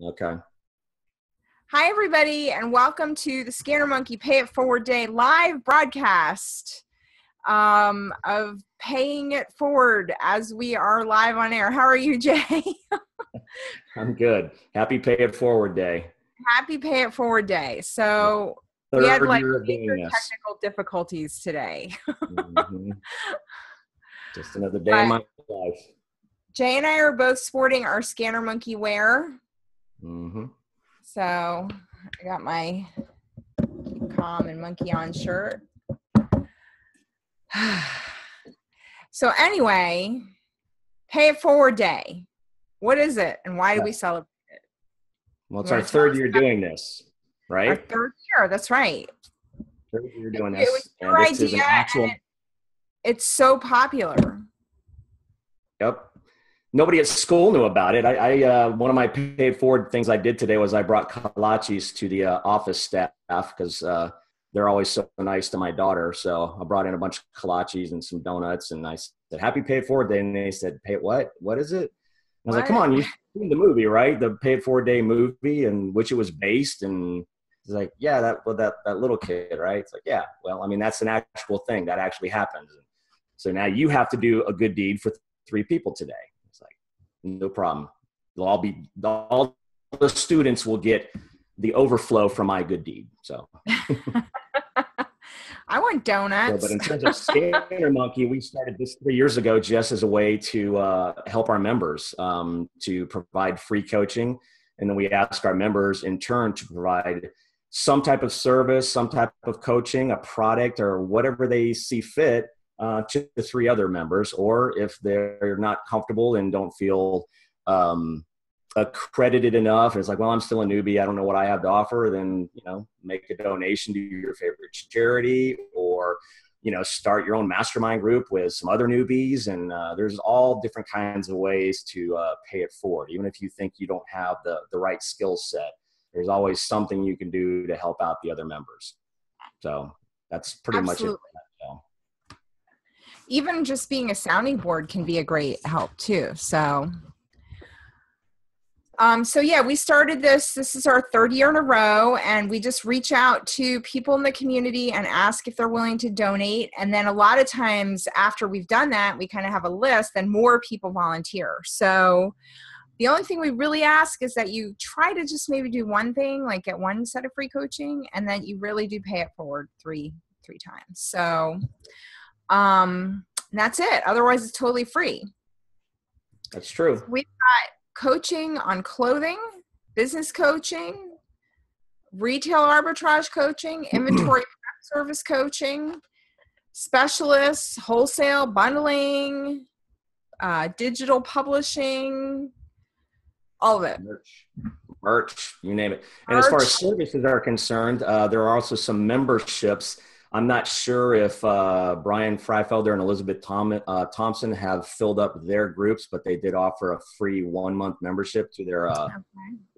Okay. Hi, everybody, and welcome to the Scanner Monkey Pay It Forward Day live broadcast of paying it forward as we are live on air. How are you, Jay? I'm good. Happy Pay It Forward Day. Happy Pay It Forward Day. So we had Third like year of doing major this. technical difficulties today. Mhm. Just another day in But my life. Jay and I are both sporting our Scanner Monkey wear. Mm-hmm. So I got my Calm and Monkey On shirt. So anyway, Pay It Forward Day. What is it and why do we celebrate it? Well, it's You our wanna tell third us year about doing this, our right? third year? That's right. Third year doing It was this, and your this is an idea, actual. and it's so popular. Yep. Nobody at school knew about it. One of my Pay It Forward things I did today was I brought kolaches to the office staff because they're always so nice to my daughter. So I brought in a bunch of kolaches and some donuts, and I said, "Happy Pay It Forward Day," and they said, "Pay it what? What is it?" I was like, "Come What? on, you've seen the movie, right? The Pay It Forward Day movie, and which it was based." And he's like, "Yeah, that little kid, right?" It's like, "Yeah, well, I mean, that's an actual thing that actually happens." So now you have to do a good deed for 3 people today. It's like, no problem. All the students will get the overflow from my good deed. So. I want donuts. But in terms of Scanner Monkey, we started this 3 years ago just as a way to help our members to provide free coaching. And then we ask our members in turn to provide some type of service, some type of coaching, a product, or whatever they see fit to the 3 other members. Or if they're not comfortable and don't feel accredited enough, it's like, well, I'm still a newbie, I don't know what I have to offer, then make a donation to your favorite charity, or start your own mastermind group with some other newbies. And there's all different kinds of ways to pay it forward. Even if you think you don't have the right skill set, there's always something you can do to help out the other members. So that's pretty much it. Even just being a sounding board can be a great help too. So yeah, we started this. This is our third year in a row, and we just reach out to people in the community and ask if they're willing to donate. And then a lot of times after we've done that, we kind of have a list and more people volunteer. So the only thing we really ask is that you try to just maybe do one thing, like get one set of free coaching, and then you really do pay it forward three times. So that's it. Otherwise, it's totally free. That's true. So we've got coaching on clothing, business coaching, retail arbitrage coaching, inventory prep service coaching, specialists, wholesale bundling, digital publishing, all of it. Merch, you name it. And as far as services are concerned, there are also some memberships. I'm not sure if Brian Freifelder and Elizabeth Thompson have filled up their groups, but they did offer a free 1-month membership to their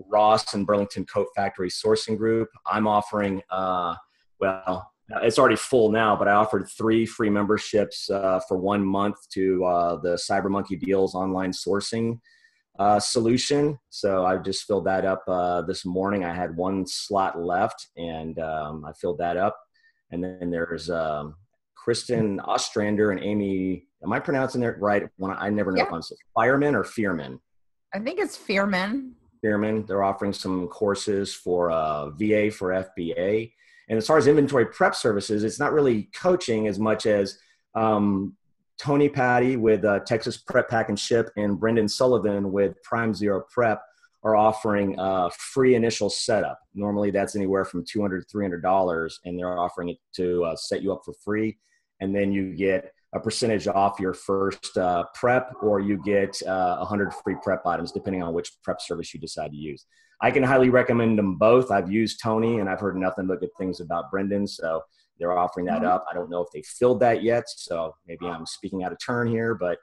Ross and Burlington Coat Factory sourcing group. I'm offering, well, it's already full now, but I offered 3 free memberships for 1 month to the Cyber Monkey Deals online sourcing solution. So I just filled that up this morning. I had 1 slot left, and I filled that up. And then there's Kristen Ostrander and Amy. Am I pronouncing it right? I never know if I'm saying Fireman or Fearman. I think it's Fearman. Fearman. They're offering some courses for VA for FBA. And as far as inventory prep services, it's not really coaching as much as Tony Patty with Texas Prep Pack and Ship and Brendan Sullivan with Prime Zero Prep are offering free initial setup. Normally that's anywhere from $200 to $300, and they're offering it to set you up for free. And then you get a percentage off your first prep, or you get 100 free prep items, depending on which prep service you decide to use. I can highly recommend them both. I've used Tony, and I've heard nothing but good things about Brendan. So they're offering that up. I don't know if they filled that yet, so maybe I'm speaking out of turn here. But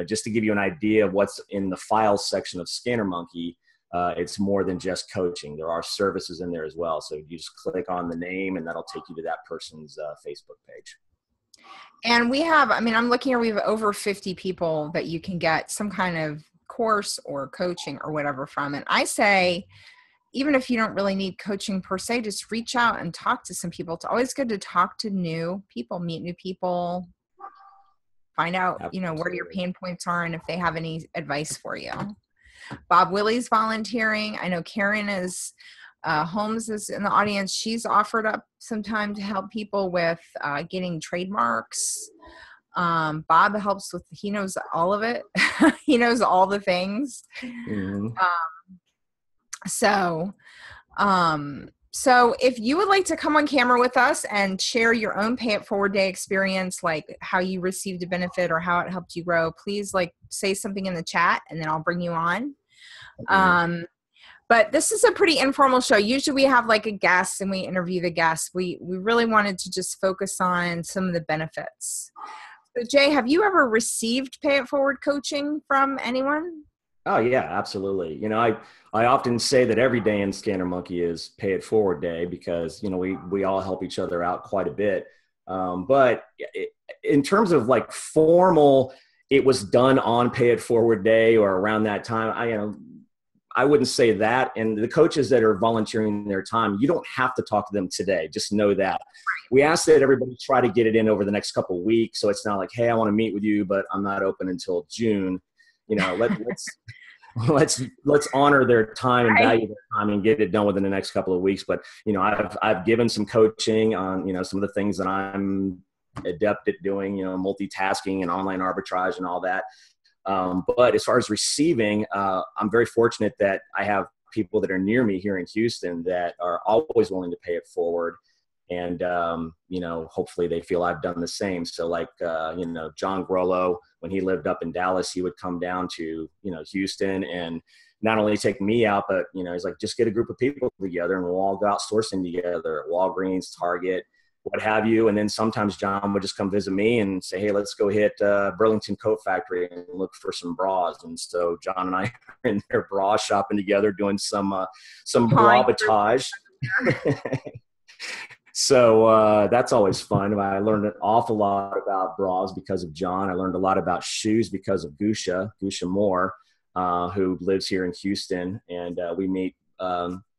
just to give you an idea of what's in the files section of Scanner Monkey, it's more than just coaching. There are services in there as well. So you just click on the name, and that'll take you to that person's Facebook page. And we have, I'm looking here, we have over 50 people that you can get some kind of course or coaching or whatever from it. I say, even if you don't really need coaching per se, just reach out and talk to some people. It's always good to talk to new people, meet new people, find out, where your pain points are and if they have any advice for you. Bob Willie's volunteering. I know Karen Holmes is in the audience. She's offered up some time to help people with getting trademarks. Bob helps with, he knows all of it. He knows all the things. Mm-hmm. So if you would like to come on camera with us and share your own Pay It Forward Day experience, like how you received a benefit or how it helped you grow, please say something in the chat and then I'll bring you on. But this is a pretty informal show. Usually we have a guest and we interview the guest. We really wanted to just focus on some of the benefits. So Jay, have you ever received Pay It Forward coaching from anyone? Oh yeah, absolutely. I often say that every day in Scanner Monkey is Pay It Forward Day because, we all help each other out quite a bit. But in terms of formal, it was done on Pay It Forward Day or around that time, I wouldn't say that. And the coaches that are volunteering their time, you don't have to talk to them today. Just know that. We ask that everybody try to get it in over the next couple of weeks. So it's not like, hey, I want to meet with you, but I'm not open until June. Let's honor their time and value their time and get it done within the next couple of weeks. But, I've given some coaching on, some of the things that I'm adept at doing, multitasking and online arbitrage and all that. But as far as receiving, I'm very fortunate that I have people that are near me here in Houston that are always willing to pay it forward. And, hopefully they feel I've done the same. So John Grollo, when he lived up in Dallas, he would come down to, Houston and not only take me out, but, he's like, just get a group of people together and we'll all go out sourcing together at Walgreens, Target, what have you. And then sometimes John would just come visit me and say, hey, let's go hit Burlington Coat Factory and look for some bras. And so John and I are in their bra shopping together, doing some brabatage. So that's always fun. I learned an awful lot about bras because of John. I learned a lot about shoes because of Gusha Moore, who lives here in Houston. And we meet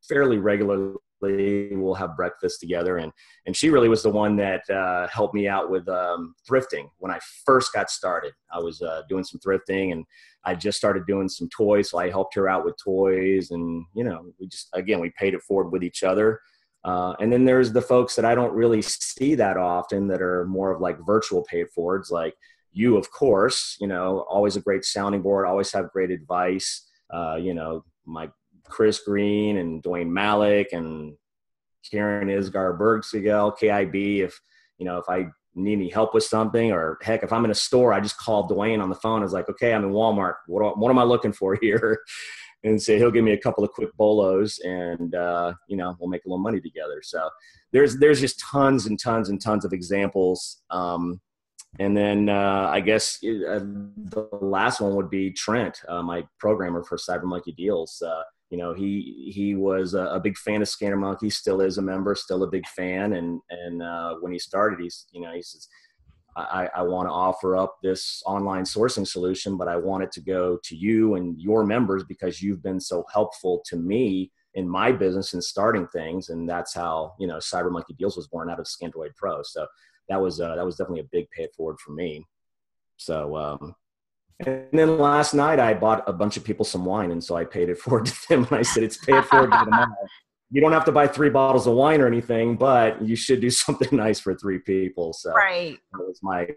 fairly regularly. We'll have breakfast together. And she really was the one that helped me out with thrifting. When I first got started, I was doing some thrifting and I just started doing some toys. So I helped her out with toys and, we paid it forward with each other. And then there's the folks that I don't really see that often that are more of virtual pay it forwards, like you, of course, always a great sounding board, always have great advice. My Chris Green and Dwayne Malik and Karen Isgar Bergsigel, KIB. If I need any help with something, or heck, if I'm in a store, I just call Dwayne on the phone. I was like, okay, I'm in Walmart. What am I looking for here? And say, he'll give me a couple of quick bolos and, we'll make a little money together. So there's just tons and tons and tons of examples. And then I guess the last one would be Trent, my programmer for Cyber Monkey Deals. He was a big fan of Scanner Monkey, still is a member, still a big fan. And when he started, he says, I want to offer up this online sourcing solution, but I want it to go to you and your members because you've been so helpful to me in my business and starting things. And that's how, Cyber Monkey Deals was born out of Scandroid Pro. So that was definitely a big pay it forward for me. So, and then last night I bought a bunch of people some wine. And so I paid it forward to them. And I said, it's pay it forward to tomorrow. You don't have to buy 3 bottles of wine or anything, but you should do something nice for 3 people. So right. That was my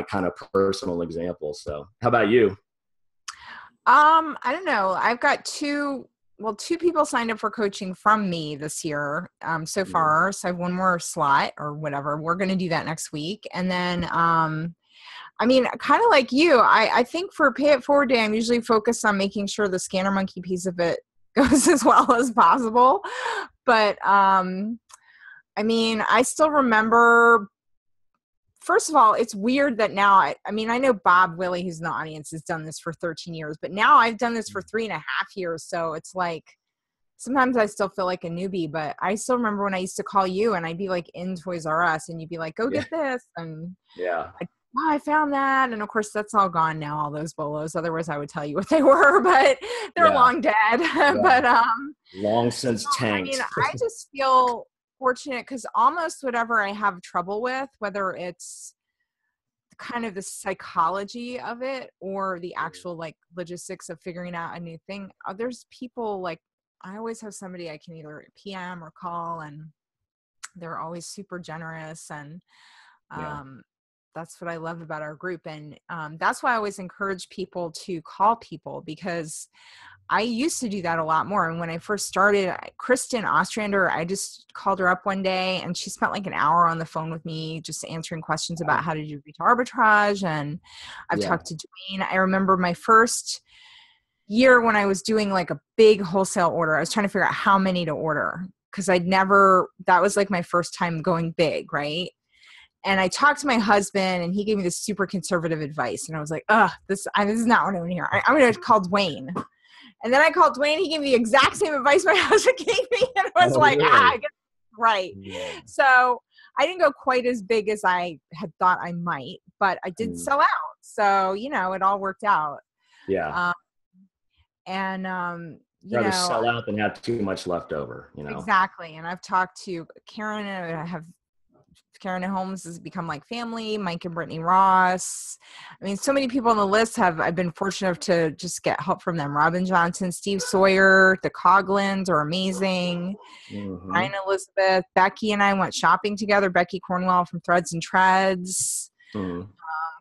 kind of personal example. So how about you? I don't know. I've got two people signed up for coaching from me this year so far. So I have one more slot or whatever. We're going to do that next week. And then, kind of like you, I think for Pay It Forward Day, I'm usually focused on making sure the Scanner Monkey piece of it goes as well as possible. But, I still remember, first of all, it's weird that now, I know Bob Willie, who's in the audience, has done this for 13 years, but now I've done this for 3.5 years. So it's like, sometimes I still feel like a newbie, but I still remember when I used to call you and I'd be in Toys R Us and you'd be like, go get this. And yeah, oh, I found that. And of course that's all gone now, all those bolos. Otherwise I would tell you what they were, but they're Yeah. long dead. Yeah. But, long since tanked. I mean, I just feel fortunate because almost whatever I have trouble with, whether it's kind of the psychology of it or the actual like logistics of figuring out a new thing, there's people like, I always have somebody I can either PM or call, and they're always super generous. And that's what I love about our group. And that's why I always encourage people to call people, because I used to do that a lot more. And when I first started, Kristen Ostrander, I just called her up one day and she spent like an hour on the phone with me, just answering questions about how to do retail arbitrage. And I've talked to Dwayne. I remember my first year when I was doing like a big wholesale order, I was trying to figure out how many to order, because that was like my first time going big, right? And I talked to my husband and he gave me this super conservative advice. And I was like, this is not what I want to hear. I'm going to call Dwayne. And then I called Dwayne. He gave me the exact same advice my husband gave me. And I was really? I guess right. Yeah. So I didn't go quite as big as I had thought I might, but I did sell out. So, it all worked out. Yeah. You rather sell out than have too much left over, Exactly. And I've talked to Karen, and Karen Holmes has become like family, Mike and Brittany Ross. I mean, so many people on the list I've been fortunate to just get help from them. Robin Johnson, Steve Sawyer, the Coglins are amazing. Ryan Elizabeth, Becky and I went shopping together. Becky Cornwell from Threads and Treads. Of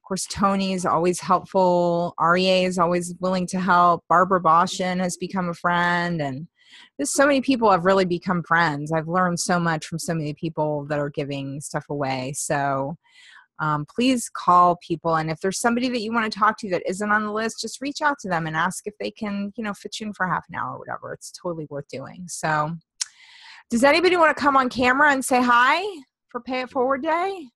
course, Tony is always helpful. REA is always willing to help. Barbara Boshin has become a friend. And there's so many people have really become friends. I've learned so much from so many people that are giving stuff away. So please call people. And if there's somebody that you want to talk to that isn't on the list, just reach out to them and ask if they can, fit you in for half an hour or whatever. It's totally worth doing. So does anybody want to come on camera and say hi for Pay It Forward Day?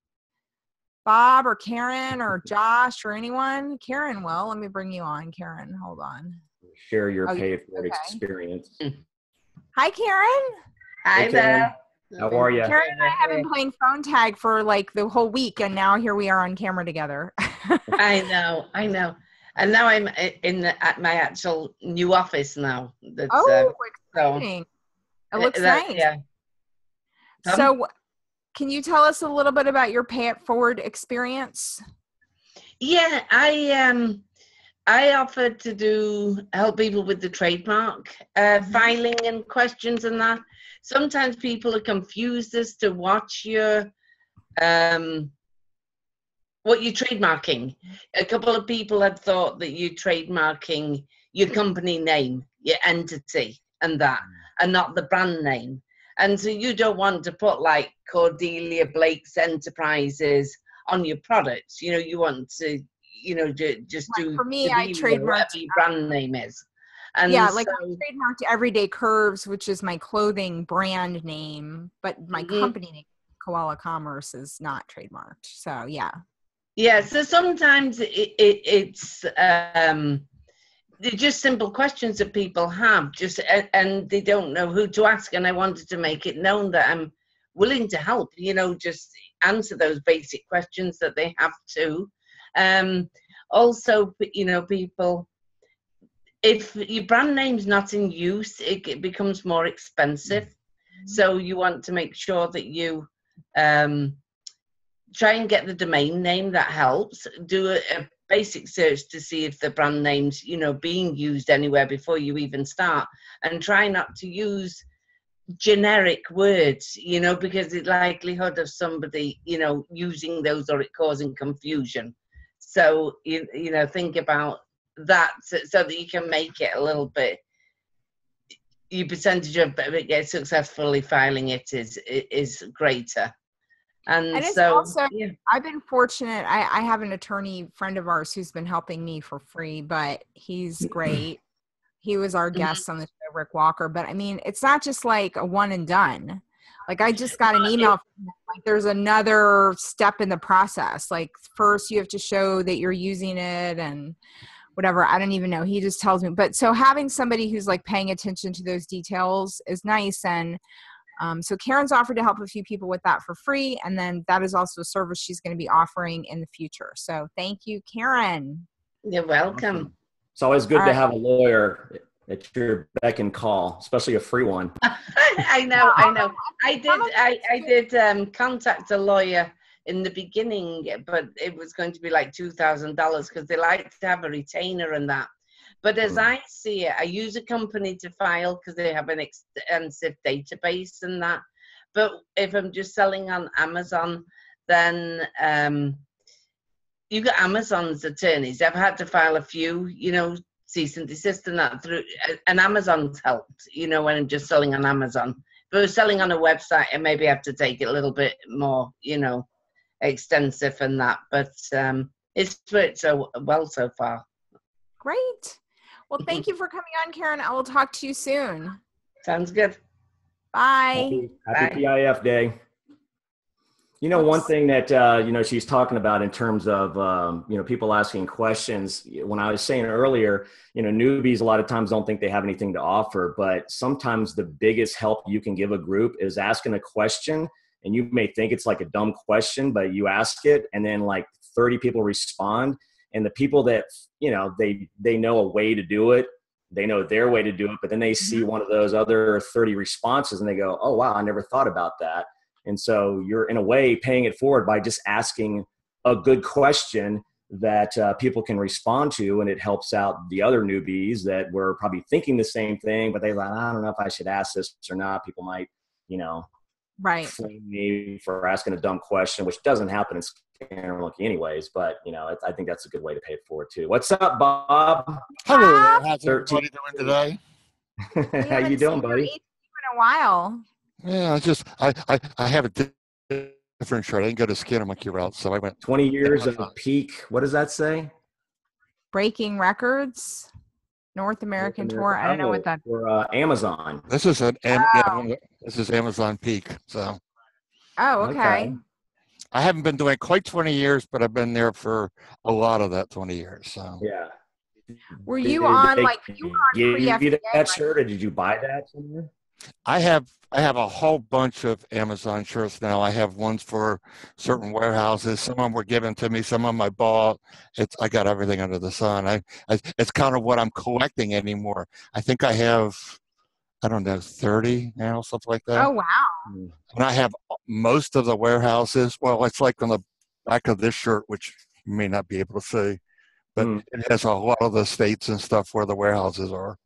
Bob or Karen or Josh or anyone? Karen will. Let me bring you on, Karen. Hold on. Share your Pay It Forward experience. Hi, Karen. Hi there. How are you? Karen and I have been playing phone tag for like the whole week, and now here we are on camera together. I know. And now I'm at my actual new office now. That's, exciting. It looks nice. Yeah. So can you tell us a little bit about your Pay It Forward experience? Yeah, I offered to help people with the trademark filing and questions and that. Sometimes people are confused as to what you're trademarking. A couple of people had thought that you're trademarking your company name, your entity, and that, and not the brand name. And so you don't want to put like Cordelia Blake's Enterprises on your products. You want to, just do. For me, I trademarked your brand name is. And I trademarked Everyday Curves, which is my clothing brand name, but my company name, Koala Commerce, is not trademarked. So yeah. Yeah. So sometimes it's they're just simple questions that people have, and they don't know who to ask. And I wanted to make it known that I'm willing to help, just answer those basic questions that they have to. Also, people, if your brand name's not in use, it becomes more expensive. So you want to make sure that you try and get the domain name. That helps. Do a basic search to see if the brand name's, being used anywhere before you even start, and try not to use generic words, because the likelihood of somebody, using those or it causing confusion. So, think about that so that you can make it a little bit, your percentage of it gets successfully filing it is greater. And so also, I've been fortunate. I have an attorney friend of ours who's been helping me for free, but he's great. He was our guest on the show, Rick Walker. But I mean, it's not just like a one and done. Like I just got an email from him, like there's another step in the process. Like first you have to show that you're using it and whatever. I don't even know. He just tells me. But so having somebody who's like paying attention to those details is nice. And So Karen's offered to help a few people with that for free. And then that is also a service she's going to be offering in the future. So thank you, Karen. You're welcome. Awesome. It's always good All to right. have a lawyer at your beck and call, especially a free one. I know. I did contact a lawyer in the beginning, but it was going to be like $2,000 because they like to have a retainer and that. But as I see it, I use a company to file because they have an extensive database and that. But if I'm just selling on Amazon, then you got Amazon's attorneys. I've had to file a few, cease and desist and that through, and Amazon's helped, when I'm just selling on Amazon. If I was selling on a website, I maybe have to take it a little bit more, extensive and that. But it's worked so well so far. Great. Well, thank you for coming on, Karen. I will talk to you soon. Sounds good. Bye. Happy PIF Day. One thing that, she's talking about in terms of, people asking questions, when I was saying earlier, newbies a lot of times don't think they have anything to offer, but sometimes the biggest help you can give a group is asking a question. And you may think it's like a dumb question, but you ask it and then like 30 people respond. And the people that, they know a way to do it, they know their way to do it, but then they see one of those other 30 responses and they go, oh, wow, I never thought about that. And so you're in a way paying it forward by just asking a good question that people can respond to. And it helps out the other newbies that were probably thinking the same thing, but they're like, I don't know if I should ask this or not. People might, right, flame me for asking a dumb question, which doesn't happen in Scam Monkey anyways. But, I think that's a good way to pay it forward too. What's up, Bob? Hello there. How's everybody doing today? How you doing, buddy? In a while. Yeah, I have a different shirt. I didn't go to Skin Monkey route, so I went 20 years of peak. What does that say? Breaking records, North American tour. I don't know what that. For Amazon. This is this is Amazon Peak. So. Oh, okay. I haven't been doing quite 20 years, but I've been there for a lot of that 20 years. So. Yeah. Were you on pre-FBA? That shirt, or did you buy that somewhere? I have a whole bunch of Amazon shirts now. I have ones for certain warehouses. Some of them were given to me. Some of them I bought. I got everything under the sun. It's kind of what I'm collecting anymore. I think I have, I don't know, 30 now, something like that. Oh, wow. And I have most of the warehouses. Well, it's like on the back of this shirt, which you may not be able to see, but it has a lot of the states and stuff where the warehouses are.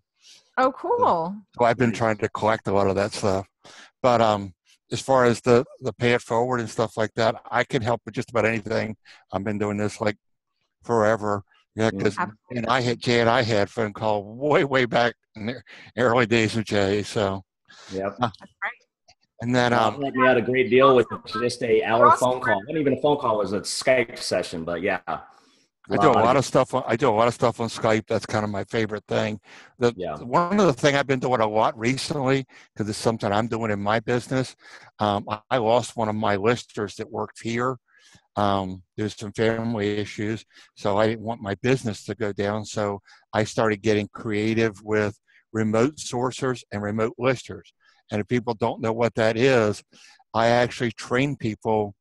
Oh, cool. So I've been trying to collect a lot of that stuff. But as far as the pay it forward and stuff like that, I can help with just about anything. I've been doing this like forever. Yeah, because Jay and I had phone call way back in the early days of Jay. So yep. That's right. And then we had a great deal with just a hour phone call. Not even a phone call, it was a Skype session, but yeah. I do a lot of stuff on Skype. That's kind of my favorite thing. One of the things I've been doing a lot recently, because it's something I'm doing in my business. I lost one of my listers that worked here. There's some family issues, so I didn't want my business to go down. So I started getting creative with remote sourcers and remote listers. And if people don't know what that is, I actually train people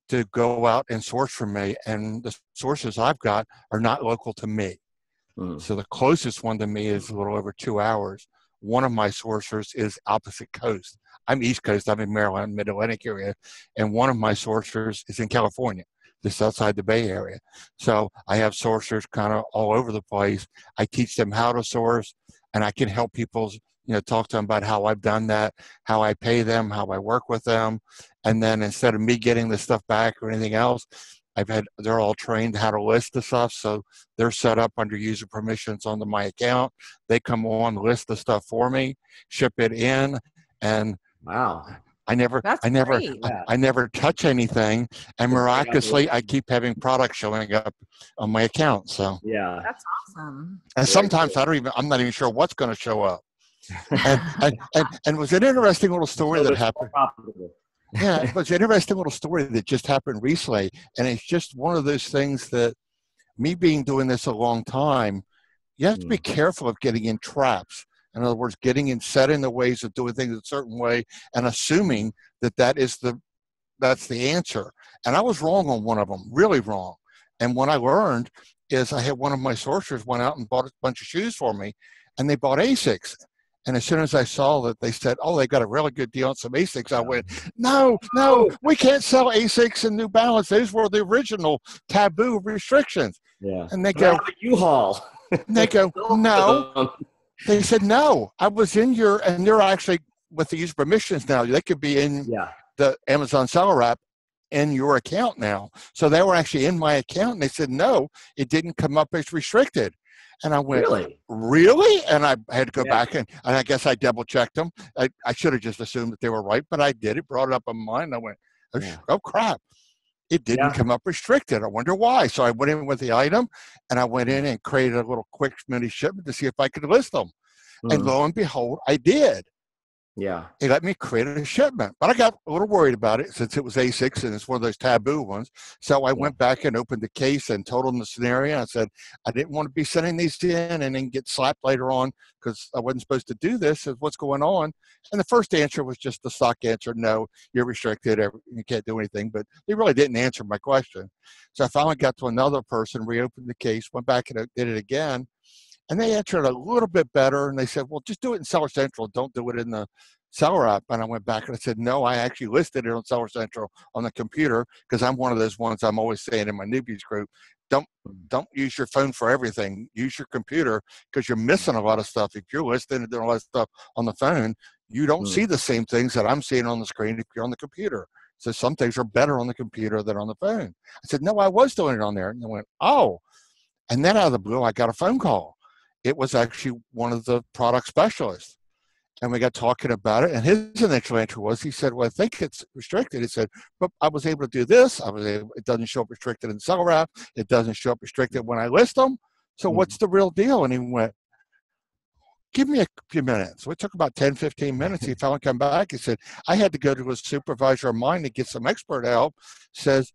to go out and source for me, and the sources I've got are not local to me. So the closest one to me is a little over 2 hours. One of my sourcers is opposite coast. I'm East Coast, I'm in Maryland, Mid-Atlantic area, and one of my sourcers is in California, just outside the Bay Area. So I have sourcers kind of all over the place. I teach them how to source, and I can help people, talk to them about how I've done that, how I pay them, how I work with them. And then instead of me getting the stuff back or anything else, they're all trained how to list the stuff. So they're set up under user permissions onto my account. They come on, list the stuff for me, ship it in, and wow. I never touch anything, and miraculously I keep having products showing up on my account. So yeah, that's awesome. And sometimes I'm not even sure what's going to show up. And it was an interesting little story that happened. Yeah, it was an interesting little story that just happened recently, and it's just one of those things that, me doing this a long time, you have to be careful of getting in traps. In other words, getting in set in the ways of doing things a certain way and assuming that that's the answer. And I was wrong on one of them, really wrong. And what I learned is I had one of my sorcerers went out and bought a bunch of shoes for me, and they bought ASICs. And as soon as I saw that they said, oh, they got a really good deal on some ASICs, I went, no, we can't sell ASICs and New Balance. Those were the original taboo restrictions. Yeah. And they go, U-Haul. They go, no. They said, no, I was in your, and they're actually with the user permissions now. They could be in the Amazon Seller app in your account now. So they were actually in my account, and they said, no, it didn't come up as restricted. And I went, really? And I had to go back, and I guess I double checked them. I should have just assumed that they were right, but I did. It brought it up on mine. I went, oh crap. It didn't come up restricted. I wonder why. So I went in with the item, and I went in and created a little quick mini shipment to see if I could list them. And lo and behold, I did. Yeah. It let me create a shipment. But I got a little worried about it since it was ASICs and it's one of those taboo ones. So I went back and opened the case and told them the scenario. I said, I didn't want to be sending these in and then get slapped later on because I wasn't supposed to do this. What's going on? And the first answer was just the stock answer. No, you're restricted. You can't do anything. But they really didn't answer my question. So I finally got to another person, reopened the case, went back and did it again. And they answered a little bit better, and they said, well, just do it in Seller Central. Don't do it in the Seller app. And I went back and I said, no, I actually listed it on Seller Central on the computer because I'm one of those ones I'm always saying in my newbies group, don't use your phone for everything. Use your computer because you're missing a lot of stuff. If you're listening and doing a lot of stuff on the phone, you don't see the same things that I'm seeing on the screen if you're on the computer. So some things are better on the computer than on the phone. I said, no, I was doing it on there. And they went, oh. And then out of the blue, I got a phone call. It was actually one of the product specialists. And we got talking about it. And his initial answer was, he said, well, I think it's restricted. He said, but I was able to do this. It doesn't show up restricted in the Seller app. It doesn't show up restricted when I list them. So what's the real deal? And he went, give me a few minutes. So it took about 10, 15 minutes. He finally come back. He said, I had to go to a supervisor of mine to get some expert help. Says,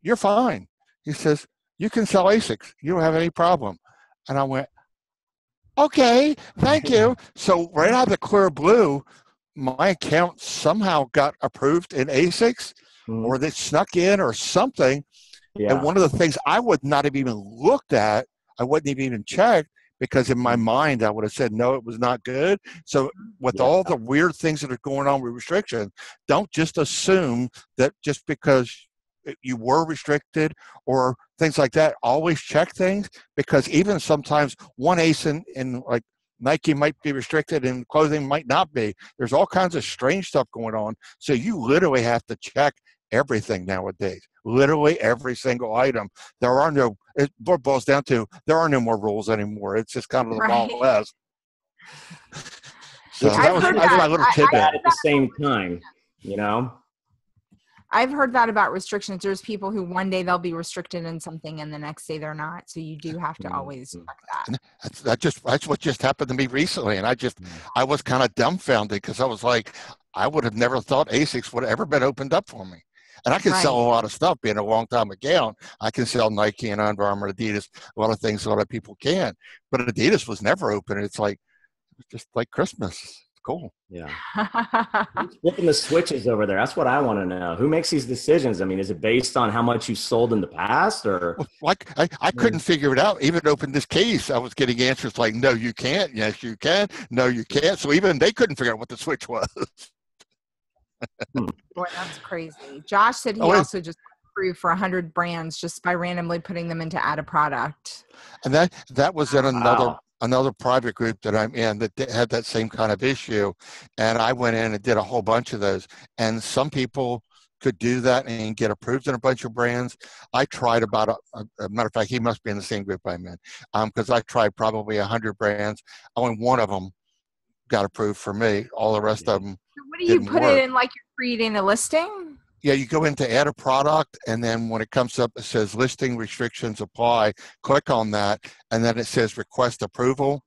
you're fine. He says, you can sell ASICs. You don't have any problem. And I went, okay, thank you. So right out of the clear blue, my account somehow got approved in ASICs or they snuck in or something. Yeah. And one of the things I would not have even looked at, I wouldn't have even checked because in my mind, I would have said, no, it was not good. So with all the weird things that are going on with restrictions, don't just assume that just because you were restricted or things like that. Always check things because even sometimes one ASIN in like Nike might be restricted and clothing might not be. There's all kinds of strange stuff going on. So you literally have to check everything nowadays. Literally every single item. There are no, it boils down to, there are no more rules anymore. It's just kind of the Wild West. So that was my little tidbit. At the same time, you know? I've heard that about restrictions. There's people who one day they'll be restricted in something and the next day they're not. So you do have to always check that. That's what just happened to me recently. And I was kind of dumbfounded because I was like, I would have never thought ASICs would have ever been opened up for me. And I can sell a lot of stuff being a long time account. I can sell Nike and Under Armour, Adidas, a lot of things a lot of people can. But Adidas was never open. It's like, just like Christmas. Cool. Yeah. Who's flipping the switches over there? That's what I want to know. Who makes these decisions? I mean, is it based on how much you sold in the past or? Like I couldn't figure it out. Even open this case, I was getting answers like, no, you can't. Yes, you can. No, you can't. So even they couldn't figure out what the switch was. Boy, that's crazy. Josh said he also just approved for 100 brands just by randomly putting them into add a product. And that was in another private group that I'm in that had that same kind of issue. And I went in and did a whole bunch of those. And some people could do that and get approved in a bunch of brands. I tried about, a matter of fact, he must be in the same group I'm in, because I tried probably 100 brands. Only one of them got approved for me. All the rest of them What do you put it in like you're creating a listing? Yeah, you go into add a product, and then when it comes up, it says listing restrictions apply. Click on that, and then it says request approval.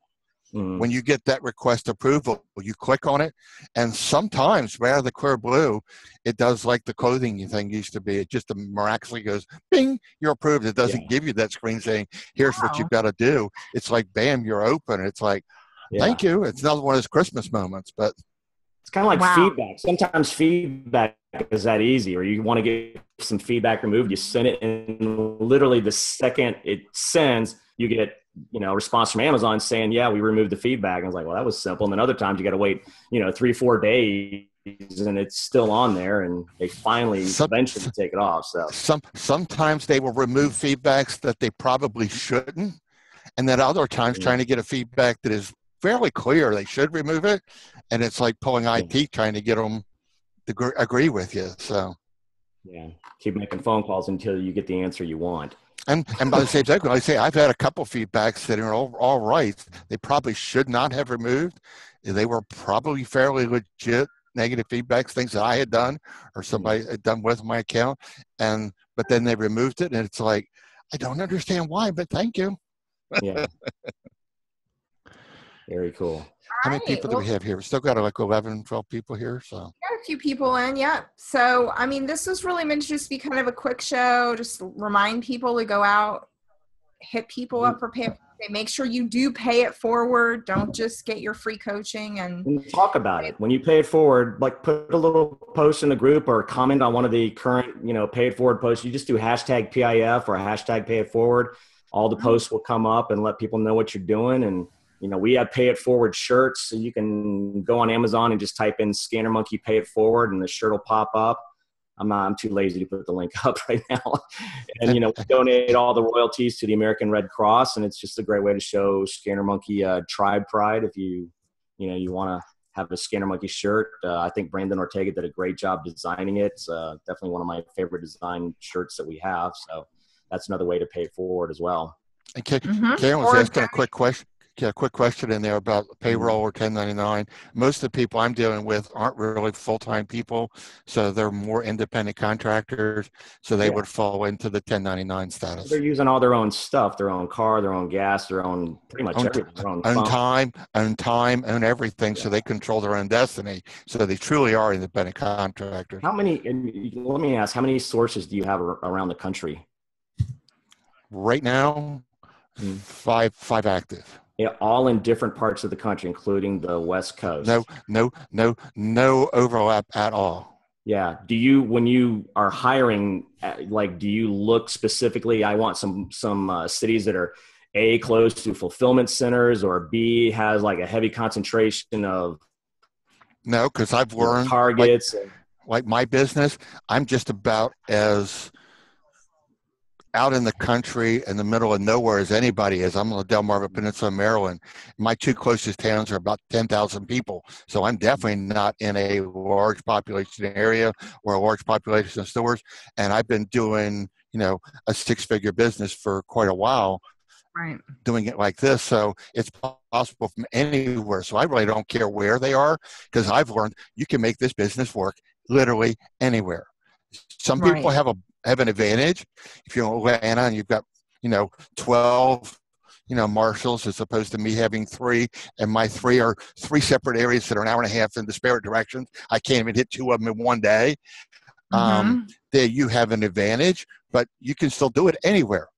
When you get that request approval, you click on it, and sometimes, right out of the clear blue, it does like the clothing thing used to be. It just miraculously goes, bing, you're approved. It doesn't give you that screen saying, here's what you've got to do. It's like, bam, you're open. It's like, thank you. It's another one of those Christmas moments, but it's kind of like feedback. Sometimes feedback is that easy, or you want to get some feedback removed, you send it, and literally the second it sends, you get, a response from Amazon saying, yeah, we removed the feedback. And I was like, well, that was simple. And then other times you got to wait, 3-4 days and it's still on there, and they finally eventually take it off. So sometimes they will remove feedbacks that they probably shouldn't. And then other times trying to get a feedback that is fairly clear they should remove it. And it's like pulling IT trying to get them to agree with you. So keep making phone calls until you get the answer you want. And by the same token, I say I've had a couple feedbacks that are all right. They probably should not have removed. They were probably fairly legit negative feedbacks, things that I had done or somebody had done with my account. But then they removed it, and it's like, I don't understand why, but thank you. Yeah. Very cool. How many people do we have here? We still got like 11, 12 people here. So got a few people in, yeah. So, this was really meant to just be kind of a quick show, just remind people to go out, hit people up for pay. Make sure you do pay it forward. Don't just get your free coaching and talk about it. When you pay it forward, like put a little post in the group or comment on one of the current, pay it forward posts. You just do hashtag PIF or hashtag pay it forward. All the posts will come up and let people know what you're doing. And, we have pay it forward shirts. So you can go on Amazon and just type in Scanner Monkey pay it forward and the shirt will pop up. I'm too lazy to put the link up right now. And, we donate all the royalties to the American Red Cross. And it's just a great way to show Scanner Monkey tribe pride. If you want to have a Scanner Monkey shirt. I think Brandon Ortega did a great job designing it. It's definitely one of my favorite design shirts that we have. So that's another way to pay it forward as well. Okay. Karen was asking a quick question. Yeah, quick question in there about payroll or 1099. Most of the people I'm dealing with aren't really full-time people, so they're more independent contractors, so they would fall into the 1099 status. They're using all their own stuff, their own car, their own gas, their own pretty much everything. Their own time, own everything, so they control their own destiny. So they truly are independent contractors. Let me ask, how many sources do you have around the country? Right now, five active. Yeah, all in different parts of the country, including the West Coast. No overlap at all. Yeah. When you are hiring, do you look specifically? I want some cities that are A, close to fulfillment centers, or B, has like a heavy concentration of. No, because I've learned targets. Like my business, I'm just about as out in the country in the middle of nowhere as anybody is. I'm on the Delmarva Peninsula, Maryland. My two closest towns are about 10,000 people. So I'm definitely not in a large population area or a large population of stores. And I've been doing, a six-figure business for quite a while, right, doing it like this. So it's possible from anywhere. So I really don't care where they are, because I've learned you can make this business work literally anywhere. Some people have an advantage. If you're in Atlanta and you've got, 12, marshals, as opposed to me having 3, and my 3 are 3 separate areas that are an hour and a half in disparate directions. I can't even hit 2 of them in one day. There you have an advantage, but you can still do it anywhere.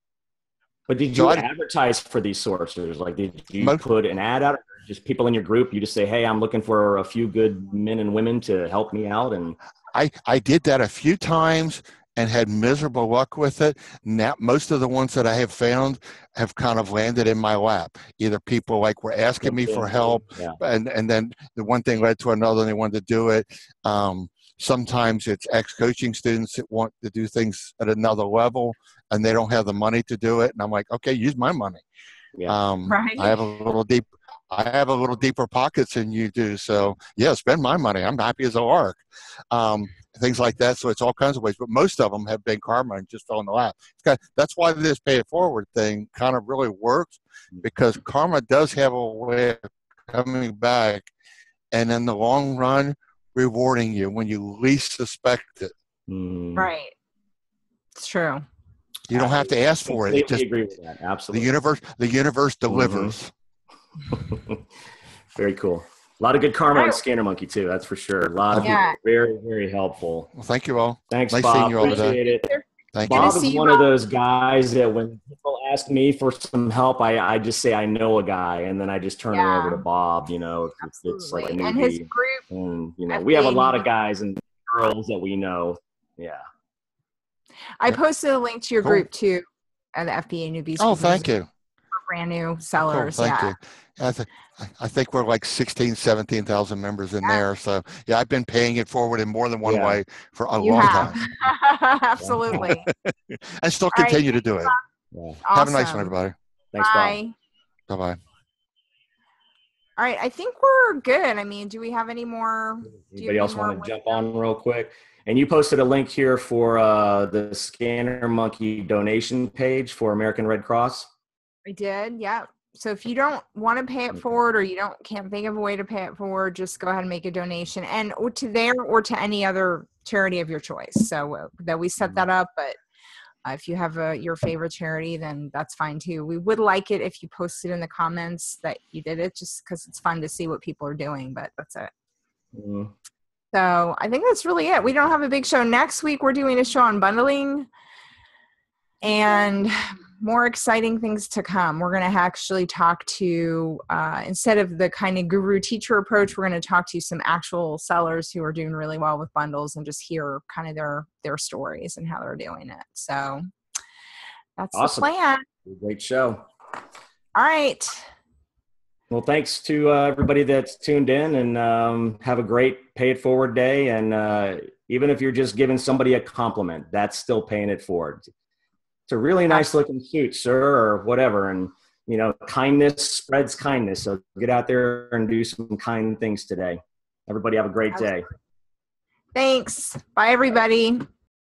But did you advertise for these sources? Like, did you put an ad out, or just people in your group? You just say, hey, I'm looking for a few good men and women to help me out. And I did that a few times and had miserable luck with it. Now, most of the ones that I have found have kind of landed in my lap. Either people were asking me for help, and then the one thing led to another, and they wanted to do it. Sometimes it's ex-coaching students that want to do things at another level, and they don't have the money to do it. And I'm like, okay, use my money. Right. I have a little deeper pockets than you do. So spend my money. I'm happy as a lark. Things like that. So it's all kinds of ways, but most of them have been karma and just fell in the lap. That's why this pay it forward thing kind of really works, because karma does have a way of coming back, and in the long run, rewarding you when you least suspect it. Right. It's true. You don't have to ask for it. I agree with that. Absolutely. The universe delivers. Very cool. A lot of good karma on Scanner Monkey too. That's for sure. A lot of very, very helpful. Well, thank you all. Thanks, nice Bob. seeing you all Appreciate today. it. Bob is one of those guys that when people ask ask me for some help, I just say I know a guy, and then I just turn it over to Bob. You know, it's like a newbie. And his group, and you know, we have a lot of guys and girls that we know. Yeah. I posted a link to your group too, at the FBA Newbies. Oh, thank you. Brand new sellers. Cool, thank you. I think we're like 16, 17,000 members in there. So yeah, I've been paying it forward in more than one way for a long time. Absolutely. And still continue to do it. Yeah. Awesome. Have a nice one, everybody. Thanks, Bye. Bob. Bye-bye. All right, I think we're good. I mean, do we have any more? Anybody else want to jump on real quick? And you posted a link here for the Scanner Monkey donation page for American Red Cross. I did, yeah. So if you don't want to pay it forward, or you can't think of a way to pay it forward, just go ahead and make a donation, and or to there or to any other charity of your choice. So that we set that up, but if you have your favorite charity, then that's fine too. We would like it if you posted in the comments that you did it, just because it's fun to see what people are doing, but that's it. Mm-hmm. So I think that's really it. We don't have a big show. Next week, we're doing a show on bundling and more exciting things to come. We're going to actually talk to, instead of the kind of guru teacher approach, we're going to talk to some actual sellers who are doing really well with bundles and just hear kind of their stories and how they're doing it. So that's awesome. The plan. Great show. All right. Well, thanks to everybody that's tuned in, and have a great pay it forward day. And even if you're just giving somebody a compliment, that's still paying it forward. It's a really nice looking suit, sir, or whatever. And, you know, kindness spreads kindness. So get out there and do some kind things today. Everybody have a great day. Thanks. Bye, everybody.